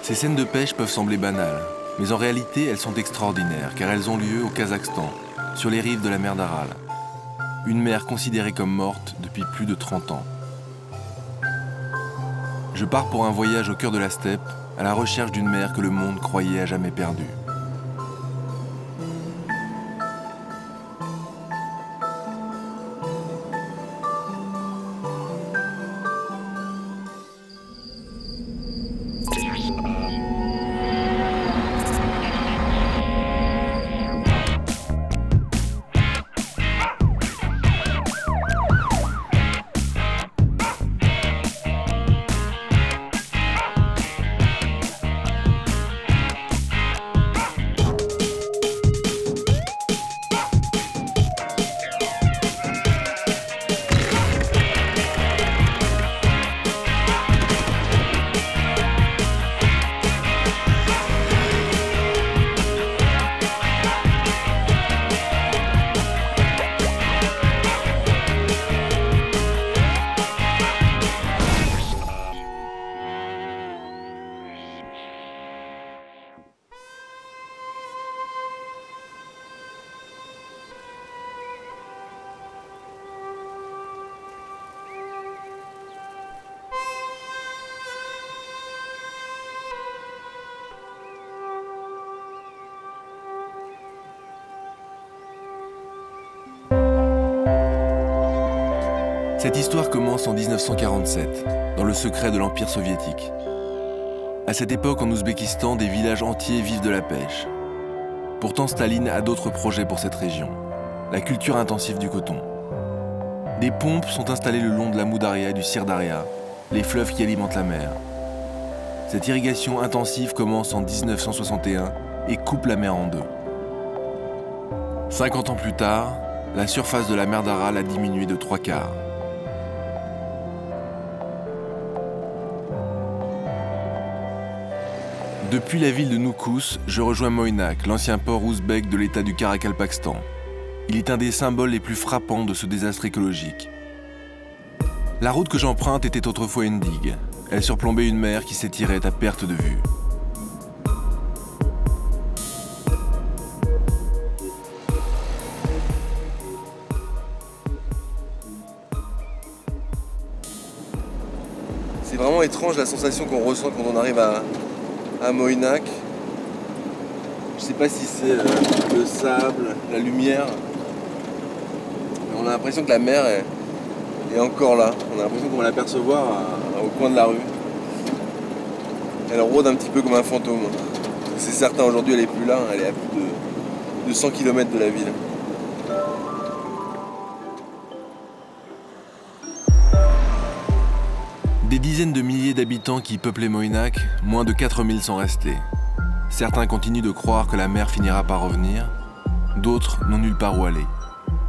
Ces scènes de pêche peuvent sembler banales, mais en réalité, elles sont extraordinaires, car elles ont lieu au Kazakhstan, sur les rives de la mer d'Aral. Une mer considérée comme morte depuis plus de 30 ans. Je pars pour un voyage au cœur de la steppe, à la recherche d'une mer que le monde croyait à jamais perdue. Cette histoire commence en 1947, dans le secret de l'Empire soviétique. À cette époque, en Ouzbékistan, des villages entiers vivent de la pêche. Pourtant, Staline a d'autres projets pour cette région. La culture intensive du coton. Des pompes sont installées le long de la Moudaria et du Sirdaria, les fleuves qui alimentent la mer. Cette irrigation intensive commence en 1961 et coupe la mer en deux. 50 ans plus tard, la surface de la mer d'Aral a diminué de 3/4. Depuis la ville de Noukous, je rejoins Moynak, l'ancien port ouzbek de l'état du Karakalpakstan. Il est un des symboles les plus frappants de ce désastre écologique. La route que j'emprunte était autrefois une digue. Elle surplombait une mer qui s'étirait à perte de vue. C'est vraiment étrange la sensation qu'on ressent quand on arrive à Moynak. Je sais pas si c'est le sable, la lumière, mais on a l'impression que la mer est encore là. On a l'impression qu'on va l'apercevoir au coin de la rue. Elle rôde un petit peu comme un fantôme. C'est certain, aujourd'hui elle est plus là, elle est à plus de 100 km de la ville. Des dizaines de milliers d'habitants qui peuplaient Moynak, moins de 4000 sont restés. Certains continuent de croire que la mer finira par revenir, d'autres n'ont nulle part où aller.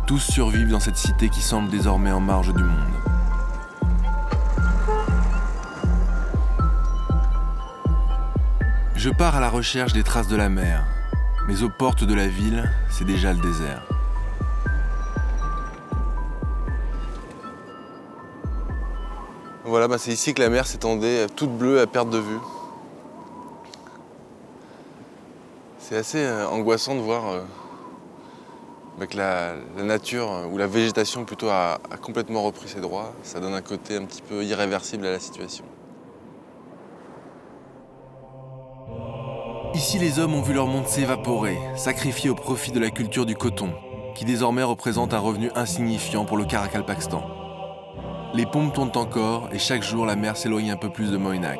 Tous survivent dans cette cité qui semble désormais en marge du monde. Je pars à la recherche des traces de la mer, mais aux portes de la ville, c'est déjà le désert. Voilà, c'est ici que la mer s'étendait toute bleue à perte de vue. C'est assez angoissant de voir que la nature, ou la végétation plutôt, a complètement repris ses droits. Ça donne un côté un petit peu irréversible à la situation. Ici, les hommes ont vu leur monde s'évaporer, sacrifiés au profit de la culture du coton, qui désormais représente un revenu insignifiant pour le Karakalpakstan. Les pompes tournent encore et chaque jour la mer s'éloigne un peu plus de Moynak.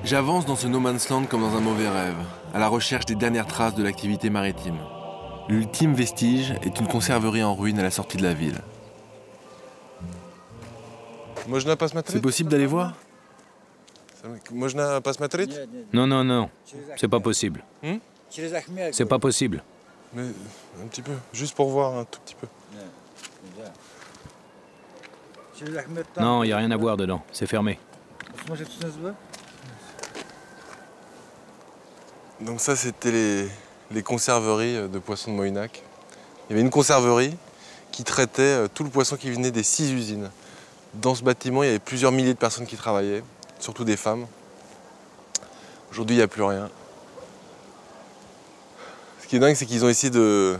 J'avance dans ce no man's land comme dans un mauvais rêve, à la recherche des dernières traces de l'activité maritime. L'ultime vestige est une conserverie en ruine à la sortie de la ville. C'est possible d'aller voir? Non, non, non, c'est pas possible. C'est pas possible. Mais un petit peu, juste pour voir un tout petit peu. Non, il n'y a rien à voir dedans, c'est fermé. Donc ça, c'était les conserveries de poissons de Moynak. Il y avait une conserverie qui traitait tout le poisson qui venait des 6 usines. Dans ce bâtiment, il y avait plusieurs milliers de personnes qui travaillaient, surtout des femmes. Aujourd'hui, il n'y a plus rien. Ce qui est dingue, c'est qu'ils ont essayé de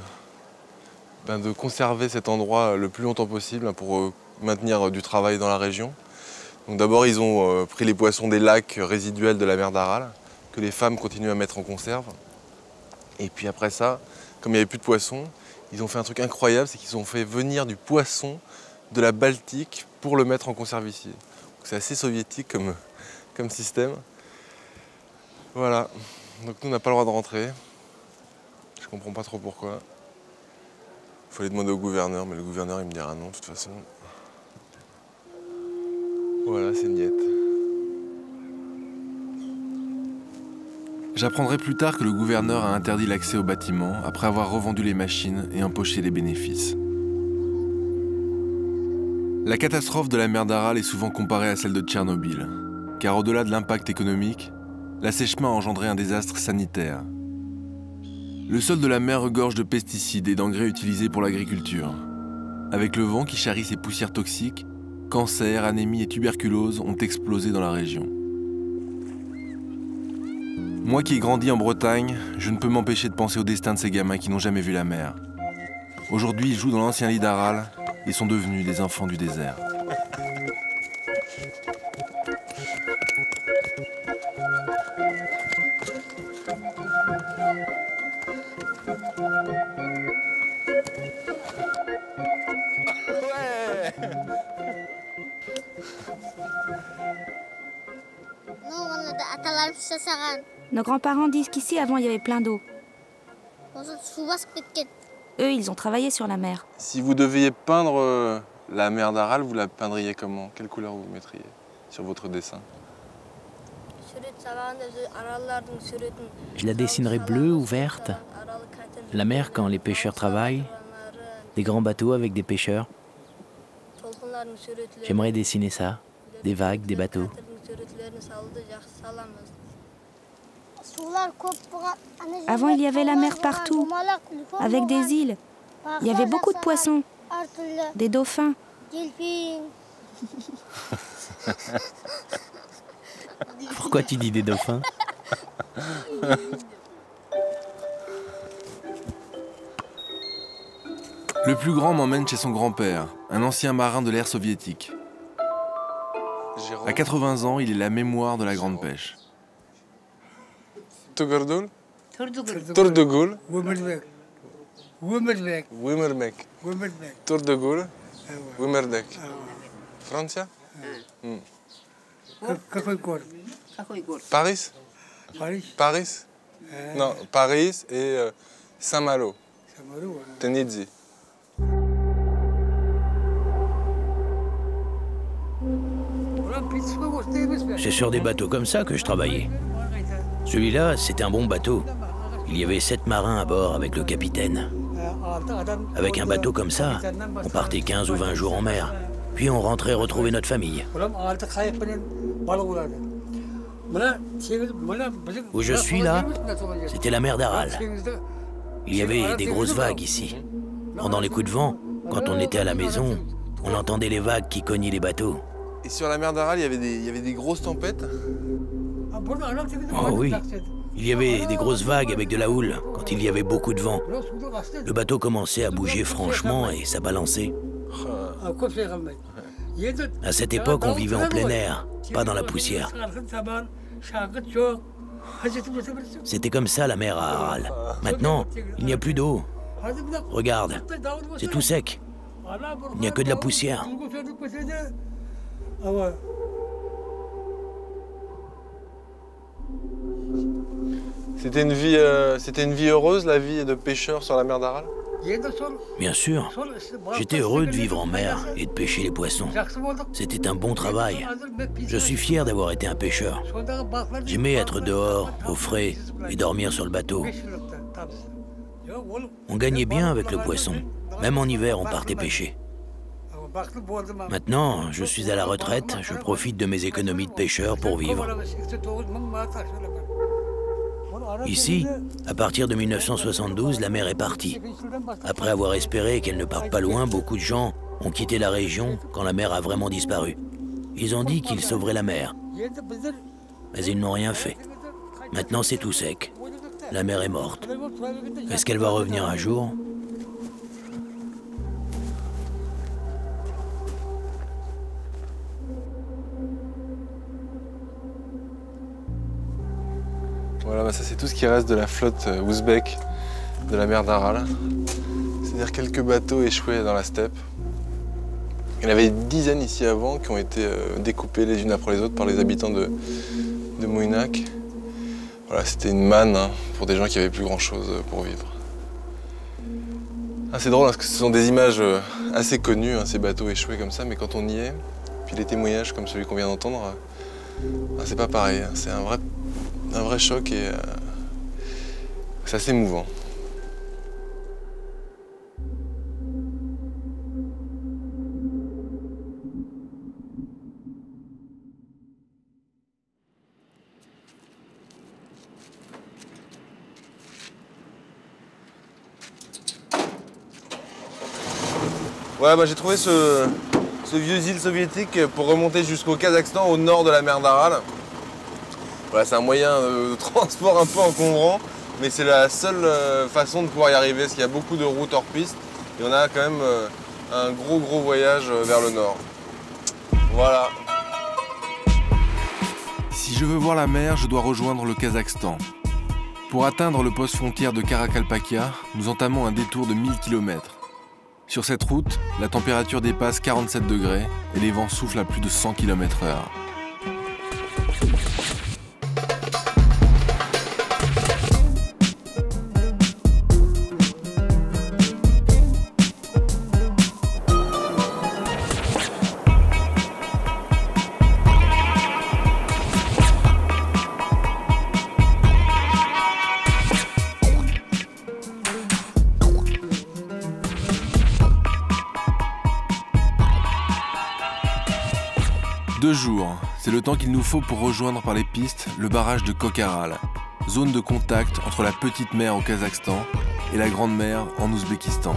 conserver cet endroit le plus longtemps possible pour maintenir du travail dans la région. Donc d'abord, ils ont pris les poissons des lacs résiduels de la mer d'Aral, que les femmes continuent à mettre en conserve. Et puis après ça, comme il n'y avait plus de poissons, ils ont fait un truc incroyable, c'est qu'ils ont fait venir du poisson de la Baltique pour le mettre en conserve ici. C'est assez soviétique comme système. Voilà, donc nous on n'a pas le droit de rentrer. Je comprends pas trop pourquoi. Il fallait demander au gouverneur, mais le gouverneur il me dira non de toute façon. Voilà, c'est niette. J'apprendrai plus tard que le gouverneur a interdit l'accès au bâtiment après avoir revendu les machines et empoché les bénéfices. La catastrophe de la mer d'Aral est souvent comparée à celle de Tchernobyl, car au-delà de l'impact économique, l'assèchement a engendré un désastre sanitaire. Le sol de la mer regorge de pesticides et d'engrais utilisés pour l'agriculture. Avec le vent qui charrie ses poussières toxiques, cancer, anémie et tuberculose ont explosé dans la région. Moi qui ai grandi en Bretagne, je ne peux m'empêcher de penser au destin de ces gamins qui n'ont jamais vu la mer. Aujourd'hui, ils jouent dans l'ancien lit d'Aral et sont devenus des enfants du désert. Nos grands-parents disent qu'ici, avant, il y avait plein d'eau. Eux, ils ont travaillé sur la mer. Si vous deviez peindre la mer d'Aral, vous la peindriez comment? Quelle couleur vous mettriez sur votre dessin? Je la dessinerais bleue ou verte. La mer quand les pêcheurs travaillent. Des grands bateaux avec des pêcheurs. J'aimerais dessiner ça. Des vagues, des bateaux. Avant, il y avait la mer partout, avec des îles. Il y avait beaucoup de poissons, des dauphins. Pourquoi tu dis des dauphins? Le plus grand m'emmène chez son grand-père, un ancien marin de l'ère soviétique. À 80 ans, il est la mémoire de la grande pêche. Tugurdul? Turdugul? Wimermek. Turdugul? Wimerdek. Francia? Paris? Paris? Non, Paris et Saint-Malo. Tenidzi. C'est sur des bateaux comme ça que je travaillais. Celui-là, c'était un bon bateau. Il y avait 7 marins à bord avec le capitaine. Avec un bateau comme ça, on partait 15 ou 20 jours en mer. Puis on rentrait retrouver notre famille. Où je suis là, c'était la mer d'Aral. Il y avait des grosses vagues ici. Pendant les coups de vent, quand on était à la maison, on entendait les vagues qui cognaient les bateaux. Et sur la mer d'Aral, il y avait des grosses tempêtes? Oh oui, il y avait des grosses vagues avec de la houle quand il y avait beaucoup de vent. Le bateau commençait à bouger franchement et ça balançait. À cette époque, on vivait en plein air, pas dans la poussière. C'était comme ça la mer à Aral. Maintenant, il n'y a plus d'eau. Regarde, c'est tout sec. Il n'y a que de la poussière. C'était une vie heureuse, la vie de pêcheur sur la mer d'Aral? Bien sûr. J'étais heureux de vivre en mer et de pêcher les poissons. C'était un bon travail. Je suis fier d'avoir été un pêcheur. J'aimais être dehors, au frais, et dormir sur le bateau. On gagnait bien avec le poisson. Même en hiver, on partait pêcher. Maintenant, je suis à la retraite, je profite de mes économies de pêcheur pour vivre. Ici, à partir de 1972, la mer est partie. Après avoir espéré qu'elle ne parte pas loin, beaucoup de gens ont quitté la région quand la mer a vraiment disparu. Ils ont dit qu'ils sauveraient la mer. Mais ils n'ont rien fait. Maintenant, c'est tout sec. La mer est morte. Est-ce qu'elle va revenir un jour ? Voilà, ça c'est tout ce qui reste de la flotte ouzbek de la mer d'Aral. C'est-à-dire quelques bateaux échoués dans la steppe. Il y en avait une dizaine ici avant qui ont été découpés les unes après les autres par les habitants de Moïnak. Voilà, c'était une manne pour des gens qui n'avaient plus grand-chose pour vivre. C'est drôle parce que ce sont des images assez connues, ces bateaux échoués comme ça, mais quand on y est, puis les témoignages comme celui qu'on vient d'entendre, c'est pas pareil. C'est un vrai choc et c'est assez émouvant. Ouais, j'ai trouvé ce vieux île soviétique pour remonter jusqu'au Kazakhstan, au nord de la mer d'Aral. Voilà, c'est un moyen de transport un peu encombrant, mais c'est la seule façon de pouvoir y arriver, parce qu'il y a beaucoup de routes hors piste, et on a quand même un gros voyage vers le nord. Voilà. Si je veux voir la mer, je dois rejoindre le Kazakhstan. Pour atteindre le poste frontière de Karakalpakia, nous entamons un détour de 1000 km. Sur cette route, la température dépasse 47 degrés et les vents soufflent à plus de 100 km/h. Deux jours, c'est le temps qu'il nous faut pour rejoindre par les pistes le barrage de Kokharal, zone de contact entre la petite mer au Kazakhstan et la grande mer en Ouzbékistan.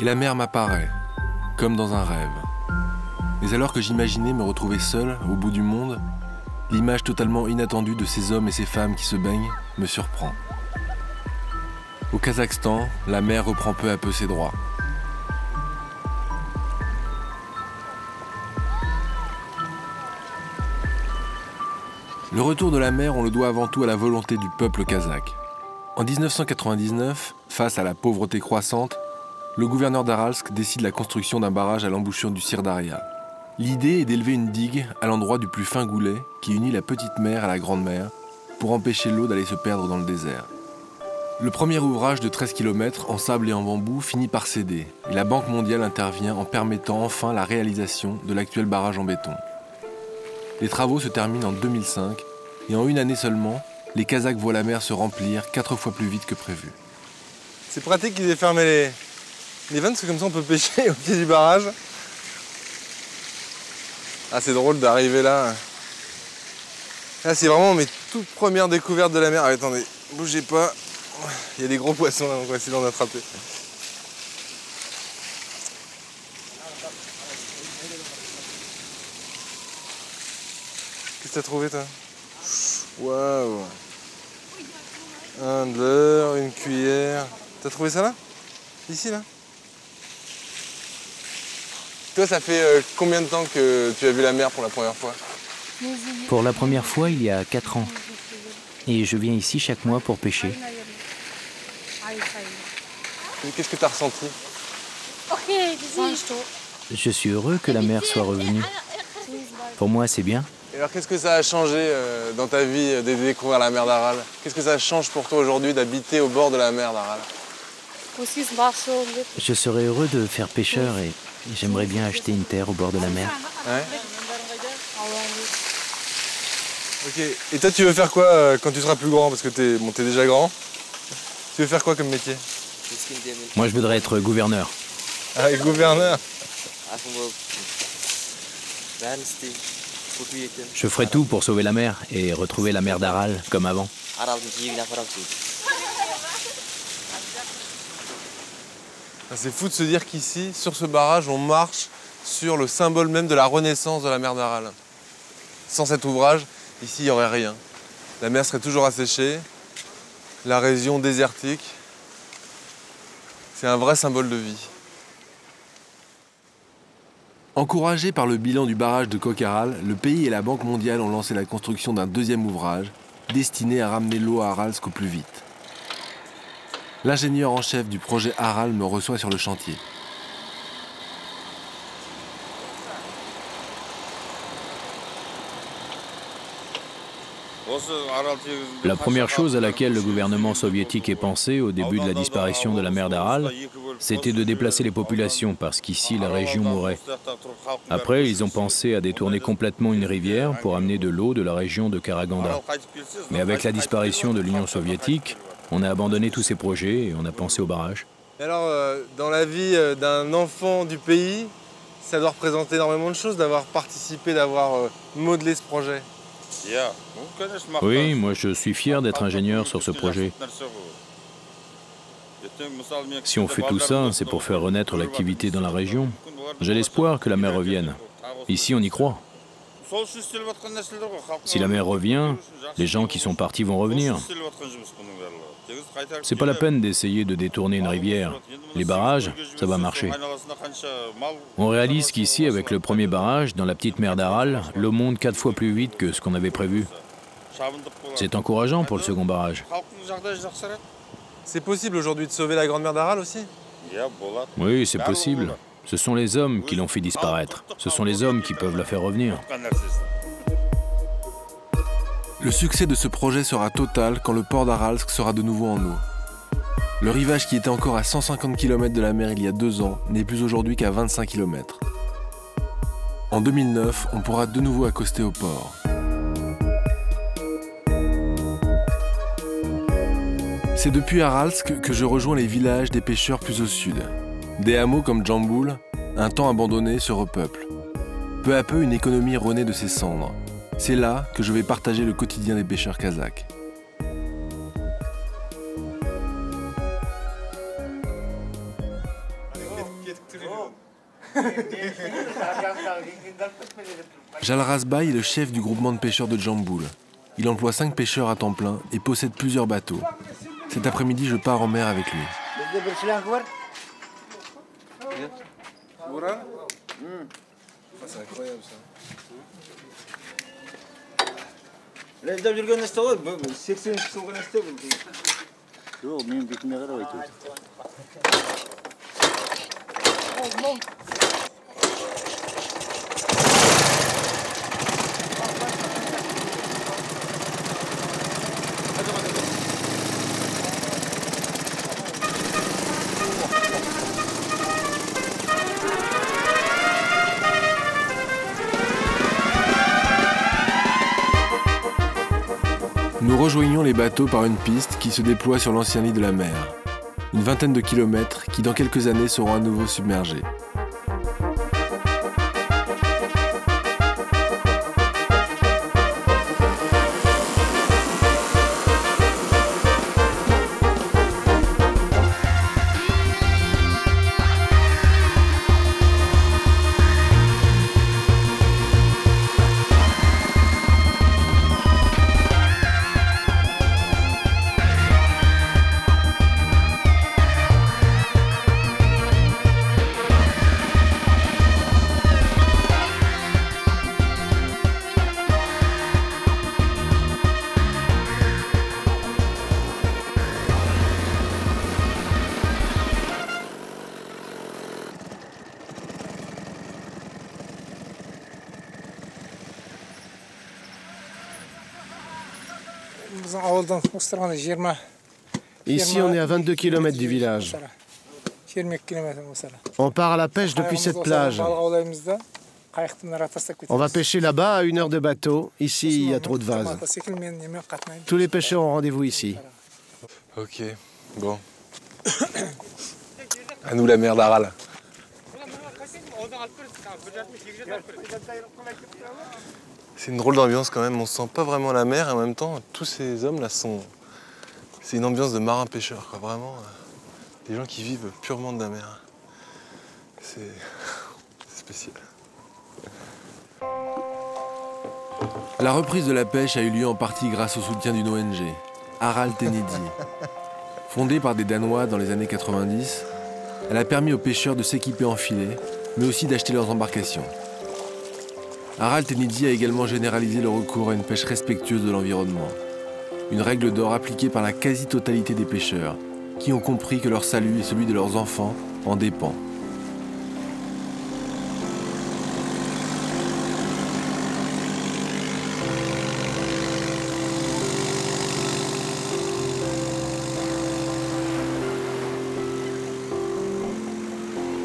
Et la mer m'apparaît, comme dans un rêve. Mais alors que j'imaginais me retrouver seul, au bout du monde, l'image totalement inattendue de ces hommes et ces femmes qui se baignent me surprend. Au Kazakhstan, la mer reprend peu à peu ses droits. Le retour de la mer, on le doit avant tout à la volonté du peuple kazakh. En 1999, face à la pauvreté croissante, le gouverneur d'Aralsk décide la construction d'un barrage à l'embouchure du Syrdarya. L'idée est d'élever une digue à l'endroit du plus fin goulet qui unit la petite mer à la grande mer pour empêcher l'eau d'aller se perdre dans le désert. Le premier ouvrage de 13 km en sable et en bambou finit par céder et la Banque mondiale intervient en permettant enfin la réalisation de l'actuel barrage en béton. Les travaux se terminent en 2005 et en une année seulement, les Kazakhs voient la mer se remplir 4 fois plus vite que prévu. C'est pratique qu'ils aient fermé les vannes, parce que comme ça on peut pêcher au pied du barrage. C'est drôle d'arriver là. Là c'est vraiment mes toutes premières découvertes de la mer. Attendez, bougez pas. Il y a des gros poissons là, on va essayer d'en attraper. Qu'est-ce que t'as trouvé toi? Waouh! Un beurre, une cuillère. T'as trouvé ça là? Ici là? Toi, ça fait combien de temps que tu as vu la mer pour la première fois? Pour la première fois, il y a 4 ans. Et je viens ici chaque mois pour pêcher. Qu'est-ce que tu as ressenti? Je suis heureux que la mer soit revenue. Pour moi, c'est bien. Et alors, qu'est-ce que ça a changé dans ta vie de découvrir la mer d'Aral? Qu'est-ce que ça change pour toi aujourd'hui d'habiter au bord de la mer d'Aral? Je serais heureux de faire pêcheur et j'aimerais bien acheter une terre au bord de la mer. Ouais. Ok, et toi tu veux faire quoi quand tu seras plus grand? Parce que t'es déjà grand. Tu veux faire quoi comme métier? Moi, je voudrais être gouverneur. Ah, gouverneur? Je ferai tout pour sauver la mer et retrouver la mer d'Aral comme avant. C'est fou de se dire qu'ici, sur ce barrage, on marche sur le symbole même de la renaissance de la mer d'Aral. Sans cet ouvrage, ici, il n'y aurait rien. La mer serait toujours asséchée, la région désertique. C'est un vrai symbole de vie. Encouragés par le bilan du barrage de Koch-Aral, le pays et la Banque mondiale ont lancé la construction d'un deuxième ouvrage destiné à ramener l'eau à Aralsk au plus vite. L'ingénieur en chef du projet Aral me reçoit sur le chantier. La première chose à laquelle le gouvernement soviétique ait pensé au début de la disparition de la mer d'Aral, c'était de déplacer les populations parce qu'ici la région mourait. Après, ils ont pensé à détourner complètement une rivière pour amener de l'eau de la région de Karaganda. Mais avec la disparition de l'Union soviétique, on a abandonné tous ces projets et on a pensé au barrage. Alors, dans la vie d'un enfant du pays, ça doit représenter énormément de choses d'avoir participé, d'avoir modelé ce projet. Oui, moi je suis fier d'être ingénieur sur ce projet. Si on fait tout ça, c'est pour faire renaître l'activité dans la région. J'ai l'espoir que la mer revienne. Ici, on y croit. Si la mer revient, les gens qui sont partis vont revenir. C'est pas la peine d'essayer de détourner une rivière. Les barrages, ça va marcher. On réalise qu'ici, avec le premier barrage, dans la petite mer d'Aral, l'eau monte 4 fois plus vite que ce qu'on avait prévu. C'est encourageant pour le second barrage. C'est possible aujourd'hui de sauver la grande mer d'Aral aussi? Oui, c'est possible. Ce sont les hommes qui l'ont fait disparaître. Ce sont les hommes qui peuvent la faire revenir. Le succès de ce projet sera total quand le port d'Aralsk sera de nouveau en eau. Le rivage qui était encore à 150 km de la mer il y a 2 ans n'est plus aujourd'hui qu'à 25 km. En 2009, on pourra de nouveau accoster au port. C'est depuis Aralsk que je rejoins les villages des pêcheurs plus au sud. Des hameaux comme Jamboul, un temps abandonné, se repeuplent. Peu à peu, une économie renaît de ses cendres. C'est là que je vais partager le quotidien des pêcheurs kazakhs. Jalrazbay est le chef du groupement de pêcheurs de Jamboul. Il emploie 5 pêcheurs à temps plein et possède plusieurs bateaux. Cet après-midi, je pars en mer avec lui. C'est incroyable ça. Nous rejoignons les bateaux par une piste qui se déploie sur l'ancien lit de la mer. Une vingtaine de kilomètres qui, dans quelques années, seront à nouveau submergés. Ici, on est à 22 km du village. On part à la pêche depuis cette plage. On va pêcher là-bas à 1 heure de bateau. Ici, il y a trop de vases. Tous les pêcheurs ont rendez-vous ici. Ok, bon. À nous la mer d'Aral. C'est une drôle d'ambiance quand même, on sent pas vraiment la mer et en même temps tous ces hommes là sont... C'est une ambiance de marin-pêcheur, quoi, vraiment. Des gens qui vivent purement de la mer. C'est spécial. La reprise de la pêche a eu lieu en partie grâce au soutien d'une ONG, Harald Tenidi. Fondée par des Danois dans les années 90, elle a permis aux pêcheurs de s'équiper en filets, mais aussi d'acheter leurs embarcations. Harald Tenidi a également généralisé le recours à une pêche respectueuse de l'environnement. Une règle d'or appliquée par la quasi-totalité des pêcheurs, qui ont compris que leur salut et celui de leurs enfants en dépend.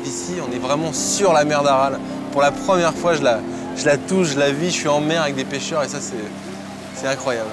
Ici, on est vraiment sur la mer d'Aral. Pour la première fois, je la touche, je la vis, je suis en mer avec des pêcheurs et ça, c'est incroyable.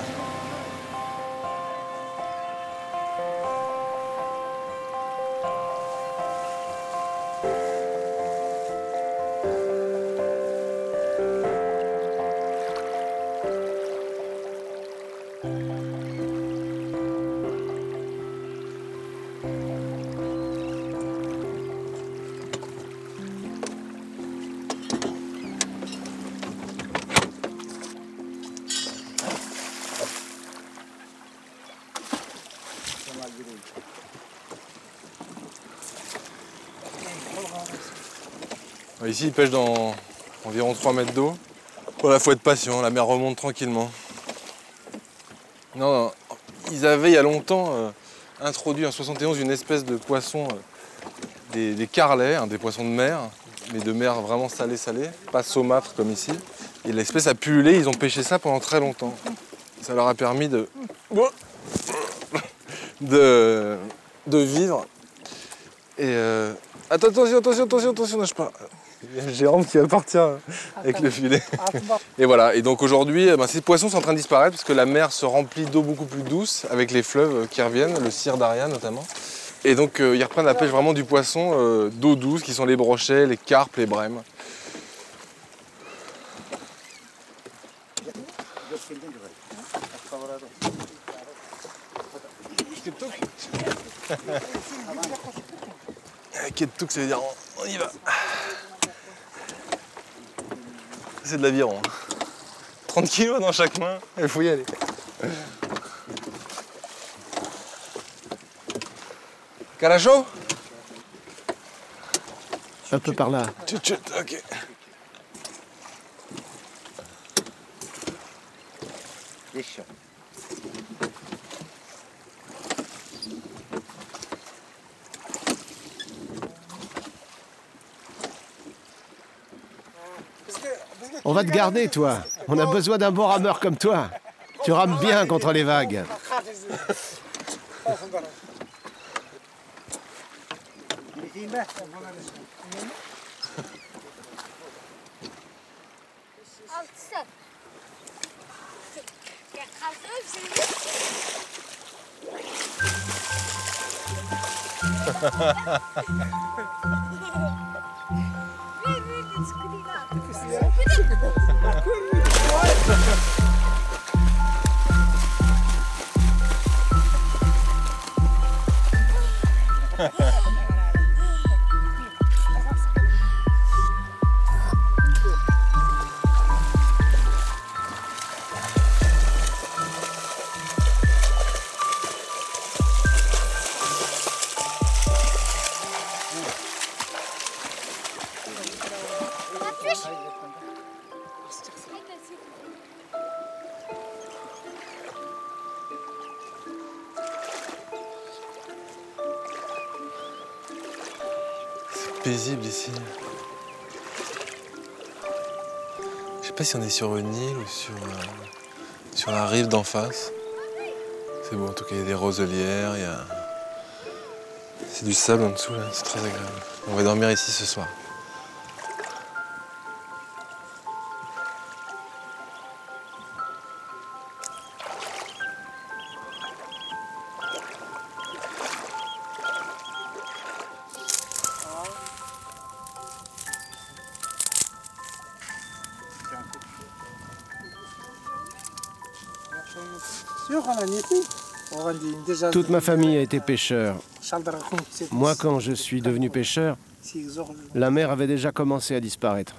Ici, ils pêchent dans environ 3 mètres d'eau. Voilà, faut être patient, la mer remonte tranquillement. Non, ils avaient il y a longtemps introduit en 71 une espèce de poisson, des carlets, hein, des poissons de mer, mais de mer vraiment salée, pas saumâtre comme ici. Et l'espèce a pullulé, ils ont pêché ça pendant très longtemps. Ça leur a permis de vivre. Et attention, nage pas. Il y a Jérôme qui va partir avec le filet. Et voilà, et donc aujourd'hui, ces poissons sont en train de disparaître parce que la mer se remplit d'eau beaucoup plus douce avec les fleuves qui reviennent, le Sir Daria notamment. Et donc ils reprennent la pêche vraiment du poisson d'eau douce qui sont les brochets, les carpes, les brèmes. Kettuk, ça veut dire on y va. C'est de l'aviron. 30 kilos dans chaque main, il faut y aller. Caracho? Un peu par là. Chut, ok. On va te garder, toi. On a besoin d'un bon rameur comme toi. Tu rames bien contre les vagues. Paisible ici. Je sais pas si on est sur une île ou sur la rive d'en face. C'est bon, en tout cas il y a des roselières, c'est du sable en dessous là, c'est très agréable. On va dormir ici ce soir. Toute ma famille a été pêcheur. Moi, quand je suis devenu pêcheur, la mer avait déjà commencé à disparaître.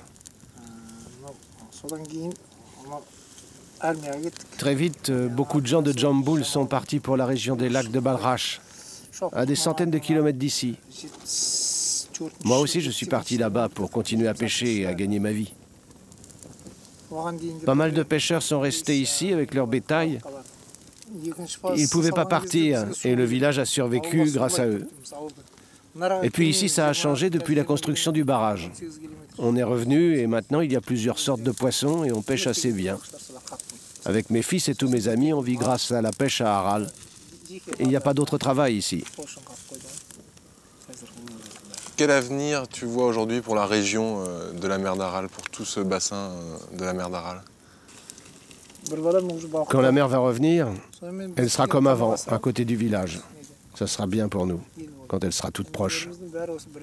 Très vite, beaucoup de gens de Jamboul sont partis pour la région des lacs de Balrache, à des centaines de kilomètres d'ici. Moi aussi, je suis parti là-bas pour continuer à pêcher et à gagner ma vie. Pas mal de pêcheurs sont restés ici avec leur bétail. Ils ne pouvaient pas partir et le village a survécu grâce à eux. Et puis ici, ça a changé depuis la construction du barrage. On est revenu et maintenant, il y a plusieurs sortes de poissons et on pêche assez bien. Avec mes fils et tous mes amis, on vit grâce à la pêche à Aral. Et il n'y a pas d'autre travail ici. Quel avenir tu vois aujourd'hui pour la région de la mer d'Aral, pour tout ce bassin de la mer d'Aral? Quand la mer va revenir, elle sera comme avant, à côté du village. Ça sera bien pour nous, quand elle sera toute proche.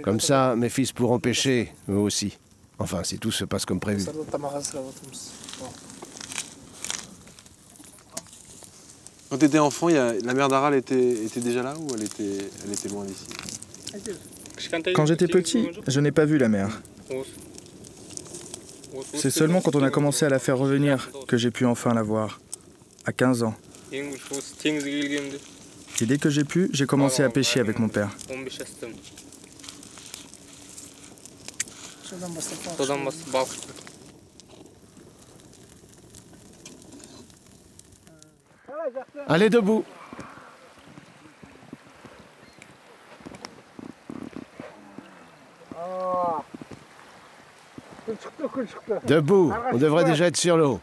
Comme ça, mes fils pourront pêcher, eux aussi. Enfin, si tout se passe comme prévu. Quand tu étais enfant, la mer d'Aral était déjà là ou elle était loin d'ici? Quand j'étais petit, je n'ai pas vu la mer. C'est seulement quand on a commencé à la faire revenir que j'ai pu enfin la voir, à 15 ans. Et dès que j'ai pu, j'ai commencé à pêcher avec mon père. Allez, debout! Debout, on devrait déjà être sur l'eau.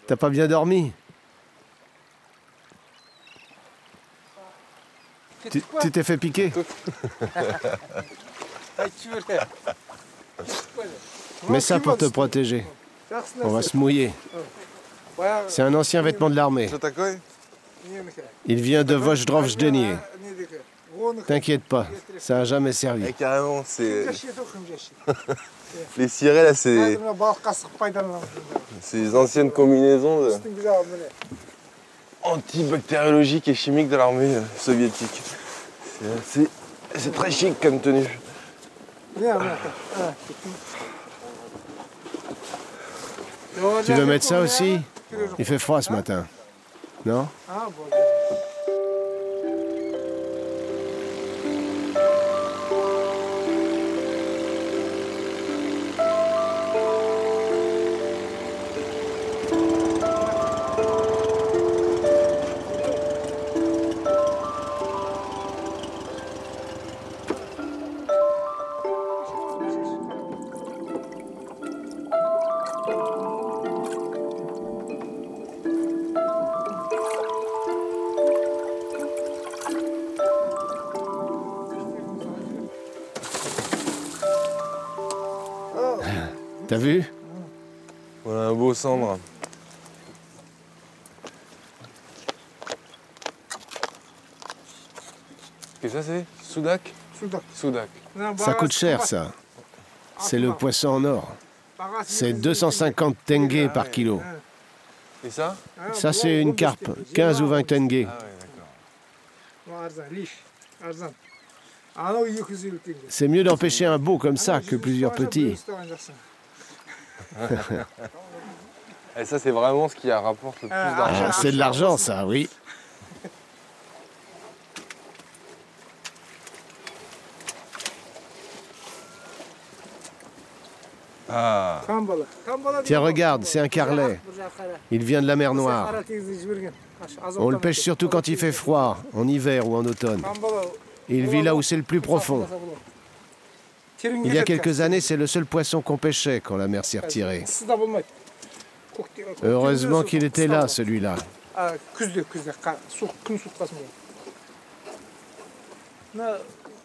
T'as pas bien dormi? Tu t'es fait piquer? Mets ça pour te protéger. On va se mouiller. C'est un ancien vêtement de l'armée. Il vient de Vojdrovjdenje. T'inquiète pas, ça n'a jamais servi. Et carrément, c'est... Les cirés, là, c'est... Ces anciennes combinaisons antibactériologiques et chimiques de l'armée soviétique. C'est très chic comme tenue. Tu veux mettre ça aussi? Il fait froid ce matin. Non? T'as vu? Voilà un beau cendre. Qu'est-ce que ça c'est? Soudak? Soudak. Ça coûte cher, ça. C'est le poisson en or. C'est 250 tenge par kilo. Et ça? Ça, c'est une carpe, 15 ou 20 tenge. Ah ouais, d'accord. C'est mieux d'en pêcher un beau comme ça que plusieurs petits. Et ça, c'est vraiment ce qui rapporte le plus d'argent. Ah, c'est de l'argent, ça, oui. Ah. Tiens, regarde, c'est un carlet. Il vient de la mer Noire. On le pêche surtout quand il fait froid, en hiver ou en automne. Il vit là où c'est le plus profond. Il y a quelques années, c'est le seul poisson qu'on pêchait quand la mer s'est retirée. Heureusement qu'il était là, celui-là.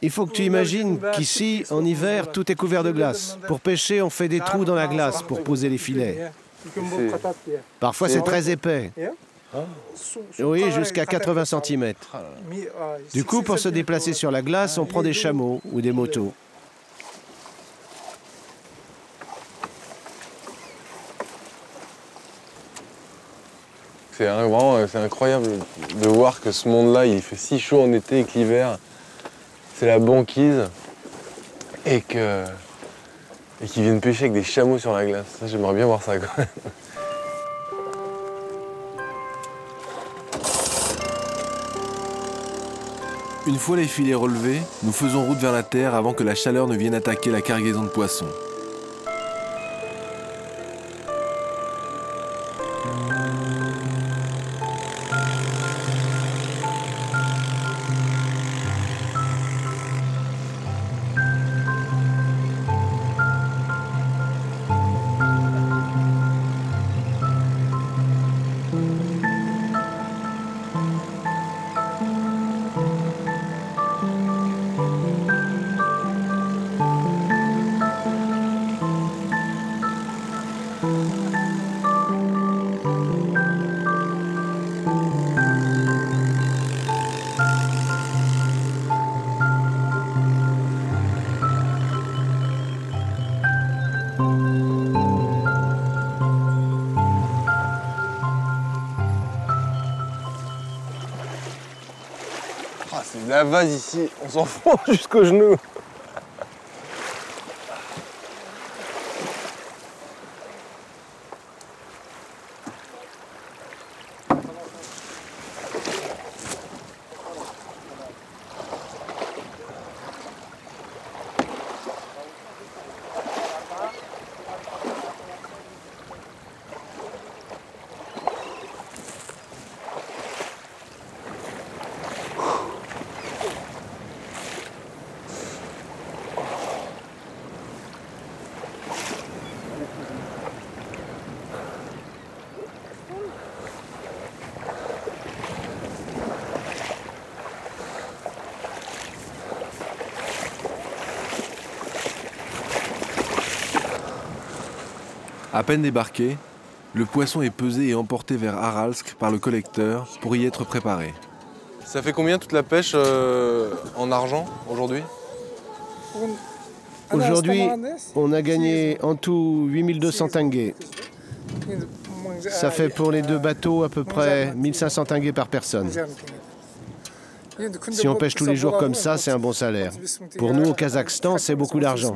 Il faut que tu imagines qu'ici, en hiver, tout est couvert de glace. Pour pêcher, on fait des trous dans la glace pour poser les filets. Parfois, c'est très épais. Oui, jusqu'à 80 cm. Du coup, pour se déplacer sur la glace, on prend des chameaux ou des motos. C'est vraiment c'est incroyable de voir que ce monde-là, il fait si chaud en été et que l'hiver, c'est la banquise et qu'ils viennent pêcher avec des chameaux sur la glace. Ça, j'aimerais bien voir ça quand même. Une fois les filets relevés, nous faisons route vers la terre avant que la chaleur ne vienne attaquer la cargaison de poissons. Ah, c'est de la vase ici, on s'en fout jusqu'aux genoux. À peine débarqué, le poisson est pesé et emporté vers Aralsk par le collecteur pour y être préparé. Ça fait combien toute la pêche en argent aujourd'hui? Aujourd'hui, on a gagné en tout 8200 tenge. Ça fait pour les deux bateaux à peu près 1500 tenge par personne. Si on pêche tous les jours comme ça, c'est un bon salaire. Pour nous, au Kazakhstan, c'est beaucoup d'argent.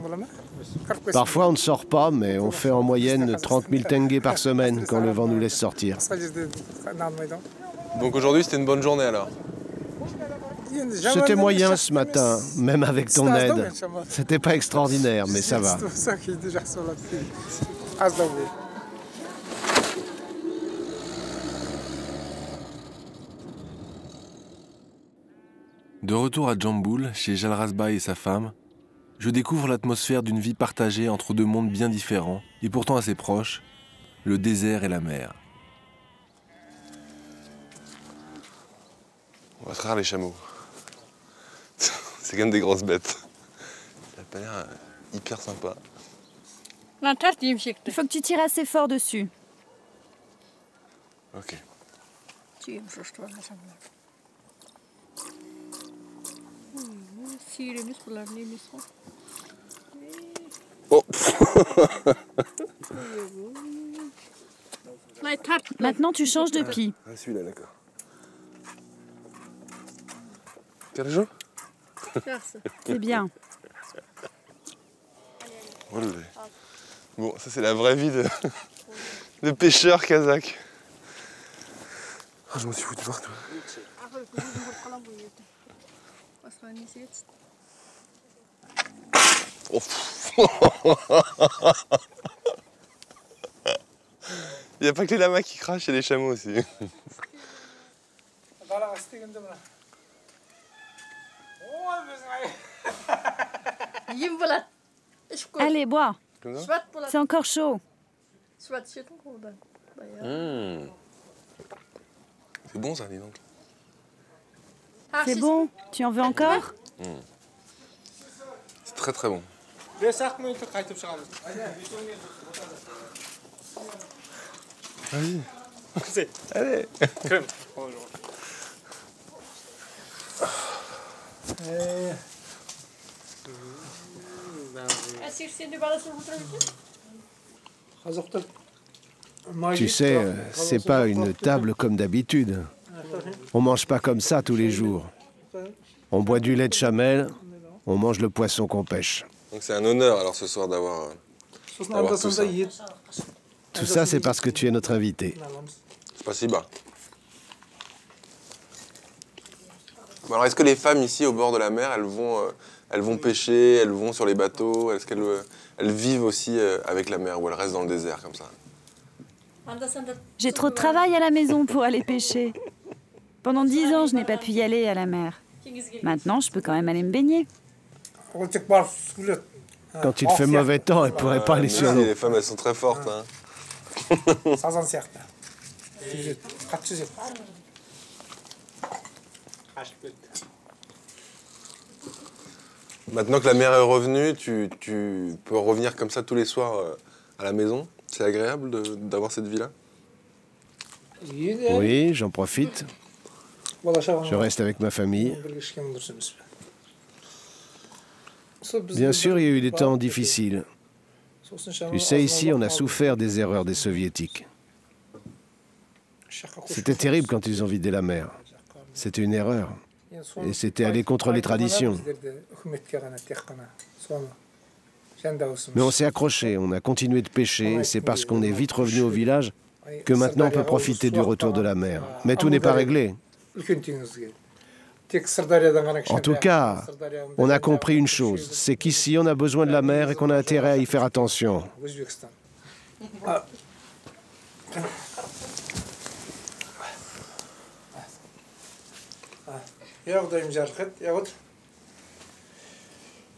Parfois, on ne sort pas, mais on fait en moyenne 30 000 tenge par semaine quand le vent nous laisse sortir. Donc aujourd'hui, c'était une bonne journée alors? C'était moyen ce matin, même avec ton aide. C'était pas extraordinaire, mais ça va. De retour à Jamboul, chez Jalrazbay et sa femme, je découvre l'atmosphère d'une vie partagée entre deux mondes bien différents et pourtant assez proches, le désert et la mer. On va traire les chameaux. C'est quand même des grosses bêtes. Ça a pas l'air hyper sympa. Il faut que tu tires assez fort dessus. Ok. Oh. Maintenant, tu changes de pie. Ah, celui-là, d'accord. T'as le jeu? C'est bien. Bon, ça c'est la vraie vie de pêcheur kazakh. Oh, je m'en suis foutu partout. Oh. Il n'y a pas que les lamas qui crachent, il y a les chameaux aussi. Allez, bois. C'est encore chaud. C'est bon ça, dis donc. C'est bon. Tu en veux encore? C'est très très bon. Vas-y. Allez. Tu sais, c'est pas une table comme d'habitude. On mange pas comme ça tous les jours. On boit du lait de chamelle, on mange le poisson qu'on pêche. Donc c'est un honneur alors ce soir d'avoir tout ça. Tout ça, c'est parce que tu es notre invité. C'est pas si bas. Bon, alors est-ce que les femmes ici au bord de la mer, elles vont pêcher, elles vont sur les bateaux, est-ce qu'elles vivent aussi avec la mer ou elles restent dans le désert comme ça? J'ai trop de travail à la maison pour aller pêcher. Pendant 10 ans, je n'ai pas pu y aller à la mer. Maintenant, je peux quand même aller me baigner. Quand il fait mauvais temps, elle ne pourrait pas aller sur l'eau. Les femmes, elles sont très fortes. Hein. Maintenant que la mer est revenue, tu peux revenir comme ça tous les soirs à la maison. C'est agréable d'avoir cette vie-là? Oui, j'en profite. Je reste avec ma famille. Bien sûr, il y a eu des temps difficiles. Tu sais, ici, on a souffert des erreurs des soviétiques. C'était terrible quand ils ont vidé la mer. C'était une erreur. Et c'était aller contre les traditions. Mais on s'est accroché, on a continué de pêcher, et c'est parce qu'on est vite revenu au village que maintenant on peut profiter du retour de la mer. Mais tout n'est pas réglé. En tout cas, on a compris une chose, c'est qu'ici on a besoin de la mer et qu'on a intérêt à y faire attention.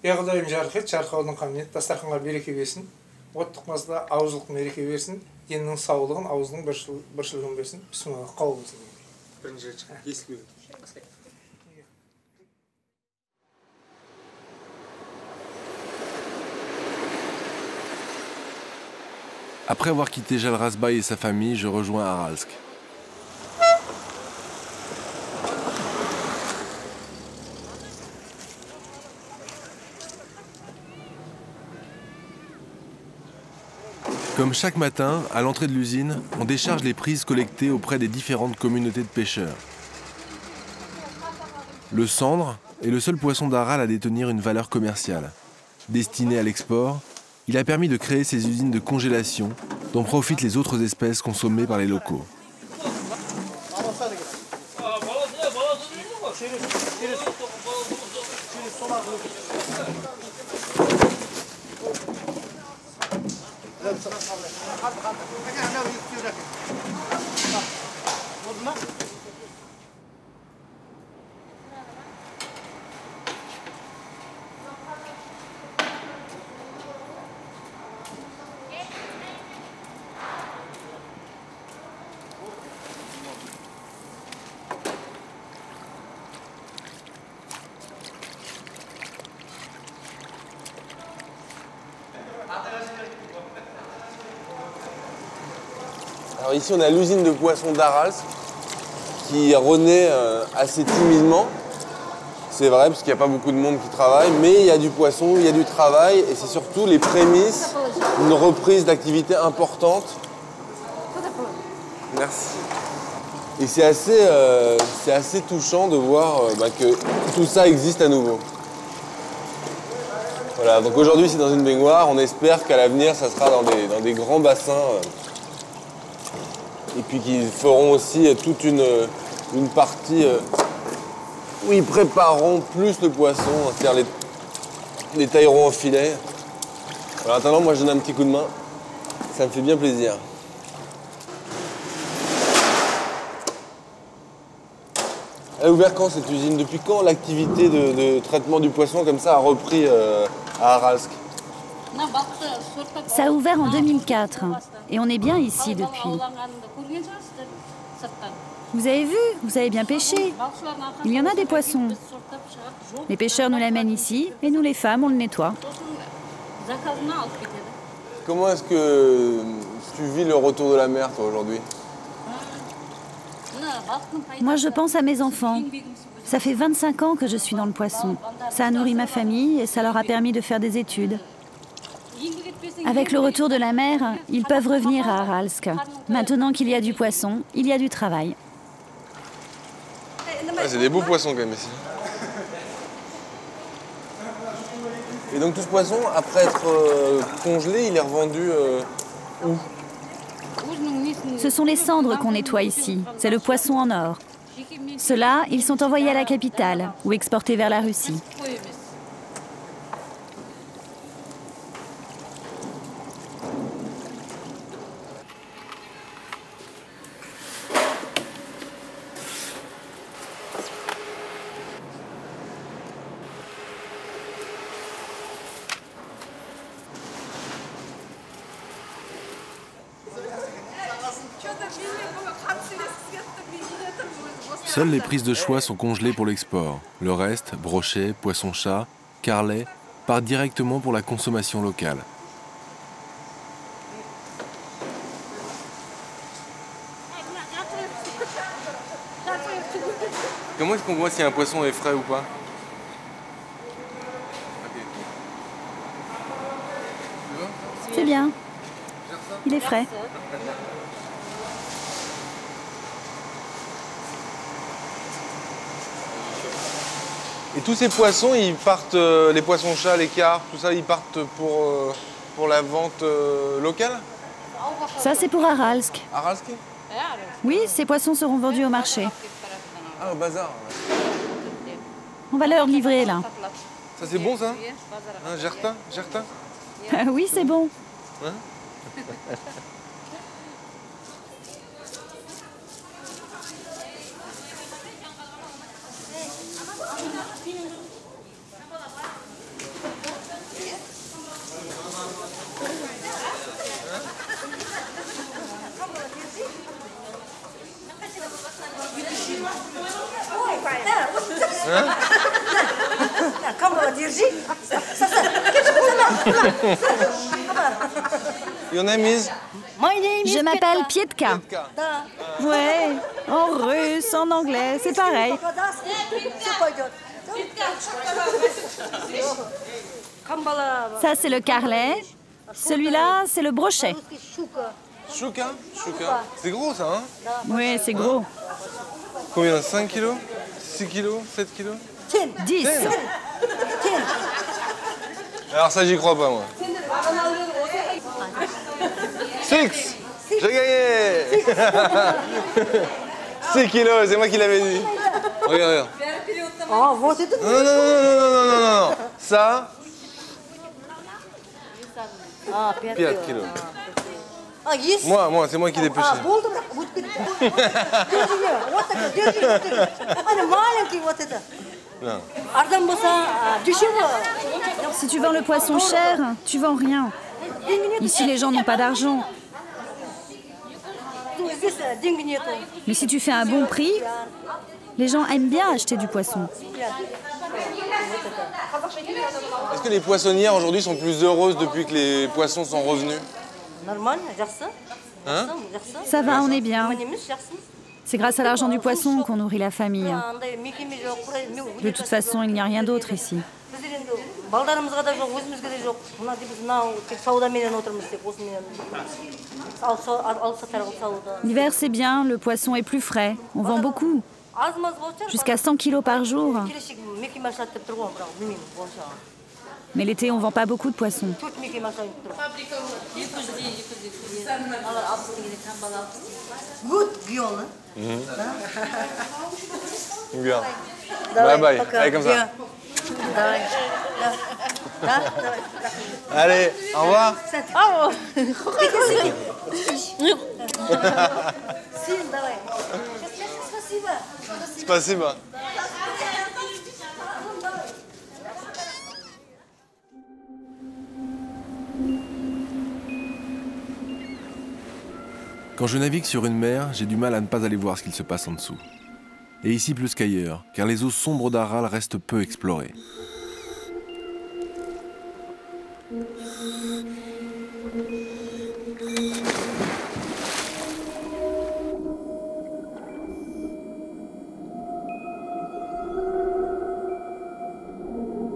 Ягодайым жарқет, жарқаудың қамет, дастарханға береке берсін, от тұқмасында аузылық мереке берсін, деннің саулығын, аузының біршілігін берсін, бісміллах, қабыл болсын. Бірінші рет шыға. Естілу. Après avoir quitté Jalrazbaï et sa famille, je rejoins Aralsk. Comme chaque matin, à l'entrée de l'usine, on décharge les prises collectées auprès des différentes communautés de pêcheurs. Le sandre est le seul poisson d'Aral à détenir une valeur commerciale. Destiné à l'export, il a permis de créer ces usines de congélation dont profitent les autres espèces consommées par les locaux. Alors ici on a l'usine de poissons d'Aralsk qui renaît assez timidement. C'est vrai parce qu'il n'y a pas beaucoup de monde qui travaille, mais il y a du poisson, il y a du travail et c'est surtout les prémices d'une reprise d'activité importante. Merci. Et c'est assez touchant de voir que tout ça existe à nouveau. Voilà, donc aujourd'hui c'est dans une baignoire, on espère qu'à l'avenir ça sera dans des grands bassins. Et puis qu'ils feront aussi toute une partie où ils prépareront plus le poisson, c'est-à-dire les tailleront en filet. Alors, en attendant, moi je donne un petit coup de main, ça me fait bien plaisir. Elle est ouverte quand cette usine? Depuis quand l'activité de traitement du poisson comme ça a repris à Aralsk? Ça a ouvert en 2004 et on est bien ici depuis. Vous avez vu, vous avez bien pêché. Il y en a des poissons. Les pêcheurs nous l'amènent ici et nous les femmes, on le nettoie. Comment est-ce que tu vis le retour de la mer toi aujourd'hui? Moi je pense à mes enfants. Ça fait 25 ans que je suis dans le poisson. Ça a nourri ma famille et ça leur a permis de faire des études. Avec le retour de la mer, ils peuvent revenir à Aralsk. Maintenant qu'il y a du poisson, il y a du travail. Ah, c'est des beaux poissons quand même ici. Et donc tout ce poisson, après être congelé, il est revendu où? Ce sont les cendres qu'on nettoie ici. C'est le poisson en or. Ceux-là, ils sont envoyés à la capitale ou exportés vers la Russie. Seules les prises de choix sont congelées pour l'export. Le reste, brochet, poisson-chat, carlet, part directement pour la consommation locale. Comment est-ce qu'on voit si un poisson est frais ou pas? C'est bien. Il est frais. Et tous ces poissons, ils partent, les poissons-chats, les carpes, tout ça, ils partent pour la vente locale? Ça, c'est pour Aralsk. Aralsk? Oui, ces poissons seront vendus au marché. Ah, au bazar. On va leur livrer, là. Ça, c'est bon, ça? Hein, Gertin? Gertin? Oui, c'est bon. Hein? Your name is? Je m'appelle Pietka. Ouais, en russe, en anglais, c'est pareil. Ça, c'est le carlet. Celui-là, c'est le brochet. Chouka? Chouka. C'est gros, ça, hein? Oui, c'est gros. Combien? 5 kilos? 6 kilos? 7 kilos? 10. Alors ça, j'y crois pas, moi. 6! J'ai gagné! 6 kilos, c'est moi qui l'avais dit. Regarde, regarde. Non, non, non, non, non, non, non. Ça, 4 kilos. Moi, c'est moi qui l'ai pêché. Non. Si tu vends le poisson cher, tu vends rien. Ici, les gens n'ont pas d'argent. Mais si tu fais un bon prix, les gens aiment bien acheter du poisson. Est-ce que les poissonnières aujourd'hui sont plus heureuses depuis que les poissons sont revenus? Hein? Ça va, on est bien. C'est grâce à l'argent du poisson qu'on nourrit la famille. De toute façon, il n'y a rien d'autre ici. L'hiver, c'est bien, le poisson est plus frais. On vend beaucoup. Jusqu'à 100 kilos par jour. Mais l'été, on vend pas beaucoup de poissons. Bien. Bye bye. Allez, comme ça. Allez, au revoir. Спасибо. Quand je navigue sur une mer, j'ai du mal à ne pas aller voir ce qu'il se passe en dessous. Et ici plus qu'ailleurs, car les eaux sombres d'Aral restent peu explorées.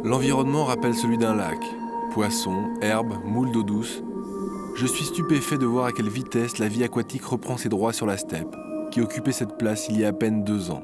L'environnement rappelle celui d'un lac. Poissons, herbes, moules d'eau douce, Je suis stupéfait de voir à quelle vitesse la vie aquatique reprend ses droits sur la steppe, qui occupait cette place il y a à peine 2 ans.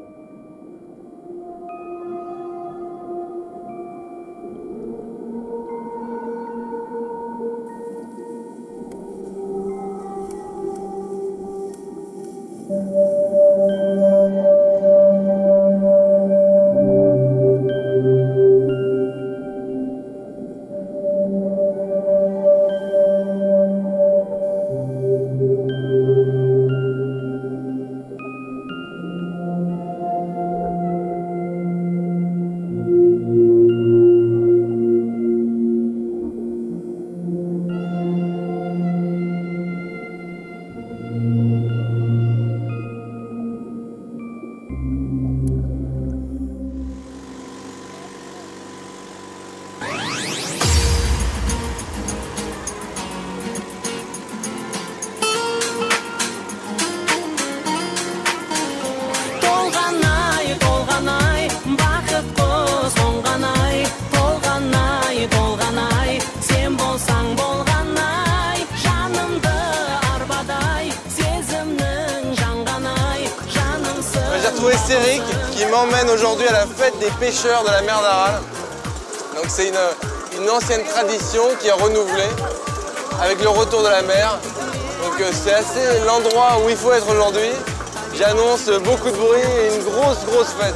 J'ai retrouvé Céric qui m'emmène aujourd'hui à la fête des pêcheurs de la mer d'Aral. Donc c'est une ancienne tradition qui est renouvelée avec le retour de la mer. Donc c'est assez l'endroit où il faut être aujourd'hui. J'annonce beaucoup de bruit et une grosse fête.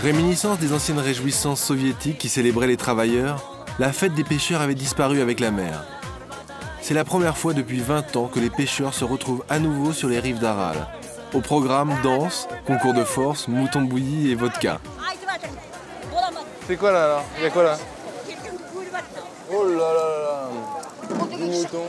Réminiscence des anciennes réjouissances soviétiques qui célébraient les travailleurs, la fête des pêcheurs avait disparu avec la mer. C'est la première fois depuis 20 ans que les pêcheurs se retrouvent à nouveau sur les rives d'Aral. Au programme, danse, concours de force, mouton bouilli et vodka. C'est quoi là alors? Il y a quoi là? Oh là là là là. Du mouton.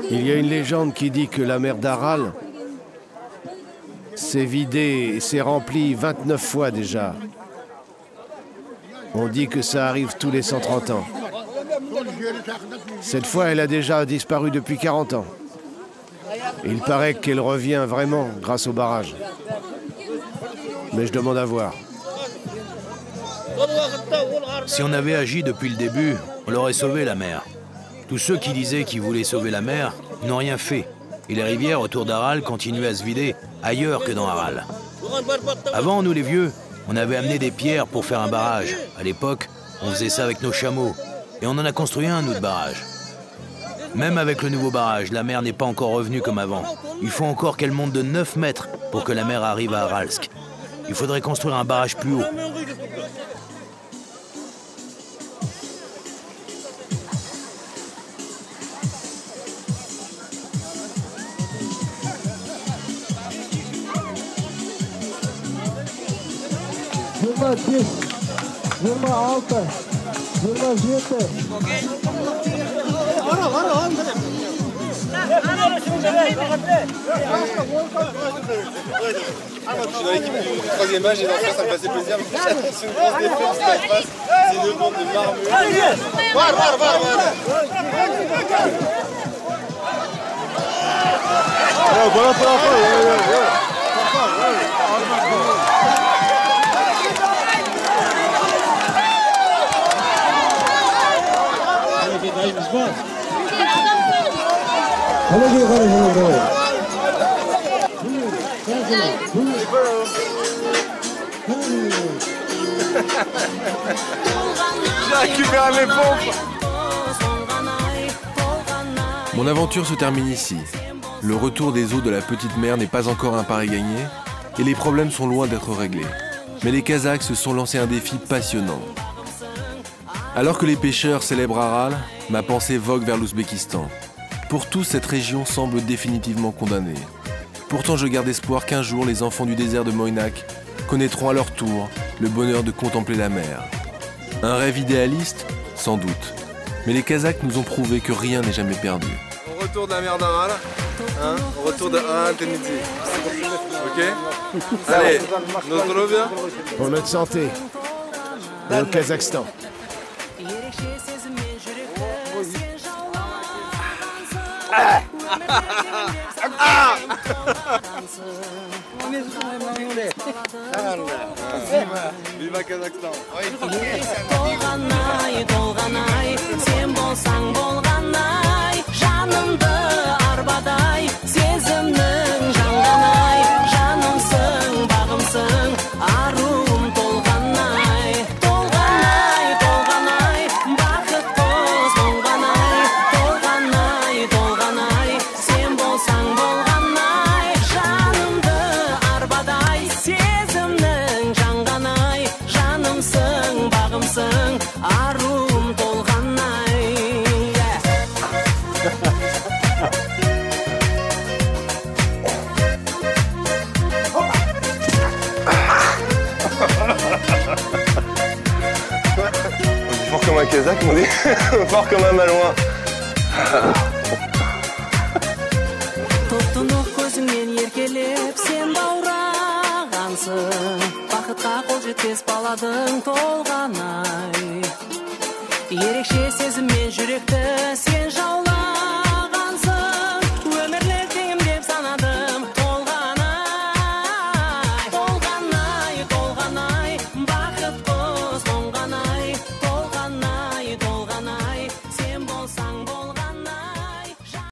Il y a une légende qui dit que la mer d'Aral s'est vidée et s'est remplie 29 fois déjà. On dit que ça arrive tous les 130 ans. Cette fois, elle a déjà disparu depuis 40 ans. Il paraît qu'elle revient vraiment grâce au barrage. Mais je demande à voir. Si on avait agi depuis le début, on l'aurait sauvé la mer. Tous ceux qui disaient qu'ils voulaient sauver la mer n'ont rien fait. Et les rivières autour d'Aral continuaient à se vider ailleurs que dans Aral. Avant, nous les vieux, on avait amené des pierres pour faire un barrage. À l'époque, on faisait ça avec nos chameaux. Et on en a construit un autre barrage. Même avec le nouveau barrage, la mer n'est pas encore revenue comme avant. Il faut encore qu'elle monte de 9 mètres pour que la mer arrive à Aralsk. Il faudrait construire un barrage plus haut. Je suis dans l'équipe du troisième âge et dans ça me faisait plaisir. C'est une grosse défaite qui se passe. C'est une bande de marmots. J'ai récupéré mes pompes. Mon aventure se termine ici. Le retour des eaux de la petite mer n'est pas encore un pari gagné et les problèmes sont loin d'être réglés. Mais les Kazakhs se sont lancés un défi passionnant. Alors que les pêcheurs célèbrent Aral, ma pensée vogue vers l'Ouzbékistan. Pour tous, cette région semble définitivement condamnée. Pourtant, je garde espoir qu'un jour, les enfants du désert de Moynak connaîtront à leur tour le bonheur de contempler la mer. Un rêve idéaliste, sans doute. Mais les Kazakhs nous ont prouvé que rien n'est jamais perdu. On retourne de la mer d'Aral, hein, on retourne de Teniti. Ok? Allez, nos zdrovia. Pour notre santé. Et au Kazakhstan. Viva Kazakhstan. Dolğanay, dolğanay, sen bolsang bolğanay, janımdı arbaday, sezimning janganay, janımsın, bağımsın, arum dolğanay, dolğanay, dolğanay, baxıt toz dolğanay, dolğanay, dolğanay, sen bolsang bolğanay, janımdı arbaday, sezimning janganay, janımsın, bağımsın, arum dolğanay. Fort comme un Kazakh, on dit. Fort comme un Malouin. Топтунук көзүңмен еркелеп сен баурағансың, бақытқа қол жетпес баладың толғанай. Ерекше сезіммен жүректі сен